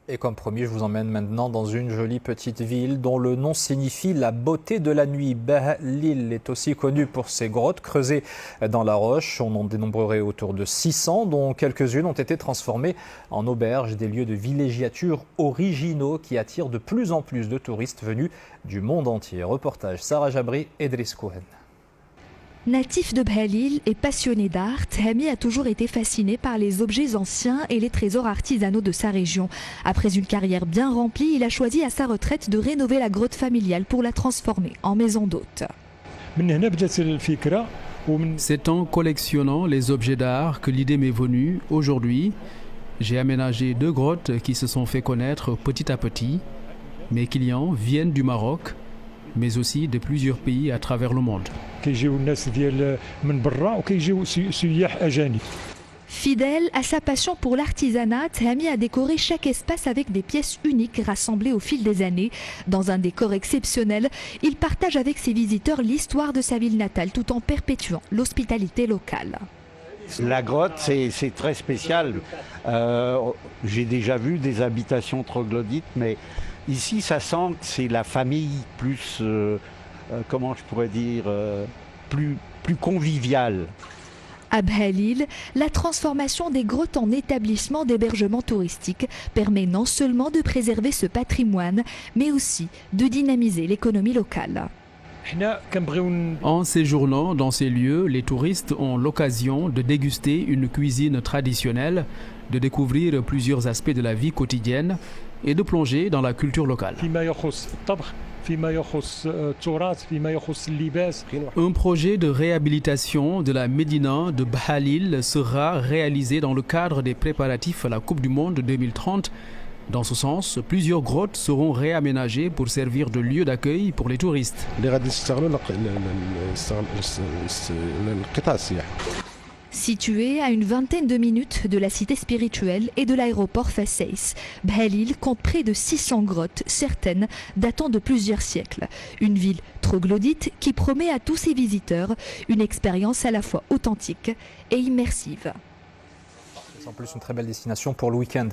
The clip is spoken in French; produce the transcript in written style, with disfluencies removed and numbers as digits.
Et comme promis, je vous emmène maintenant dans une jolie petite ville dont le nom signifie la beauté de la nuit. L'île est aussi connue pour ses grottes creusées dans la roche. On en dénombrerait autour de 600, dont quelques-unes ont été transformées en auberges, des lieux de villégiature originaux qui attirent de plus en plus de touristes venus du monde entier. Reportage Sarah Jabri et Driss Cohen. Natif de Bhalil et passionné d'art, Hami a toujours été fasciné par les objets anciens et les trésors artisanaux de sa région. Après une carrière bien remplie, il a choisi à sa retraite de rénover la grotte familiale pour la transformer en maison d'hôte. C'est en collectionnant les objets d'art que l'idée m'est venue. Aujourd'hui, j'ai aménagé 2 grottes qui se sont fait connaître petit à petit. Mes clients viennent du Maroc, mais aussi de plusieurs pays à travers le monde. Fidèle à sa passion pour l'artisanat, Hami a décoré chaque espace avec des pièces uniques rassemblées au fil des années. Dans un décor exceptionnel, il partage avec ses visiteurs l'histoire de sa ville natale tout en perpétuant l'hospitalité locale. La grotte, c'est très spécial. J'ai déjà vu des habitations troglodytes, mais ici, ça sent que c'est la famille plus, comment je pourrais dire, plus conviviale. À Bhalil, la transformation des grottes en établissement d'hébergement touristique permet non seulement de préserver ce patrimoine, mais aussi de dynamiser l'économie locale. En séjournant dans ces lieux, les touristes ont l'occasion de déguster une cuisine traditionnelle, de découvrir plusieurs aspects de la vie quotidienne et de plonger dans la culture locale. Un projet de réhabilitation de la Médina de Bhalil sera réalisé dans le cadre des préparatifs à la Coupe du Monde 2030. Dans ce sens, plusieurs grottes seront réaménagées pour servir de lieu d'accueil pour les touristes. Situé à une vingtaine de minutes de la cité spirituelle et de l'aéroport Fessaïs, Bhalil compte près de 600 grottes, certaines datant de plusieurs siècles. Une ville troglodyte qui promet à tous ses visiteurs une expérience à la fois authentique et immersive. C'est en plus une très belle destination pour le week-end.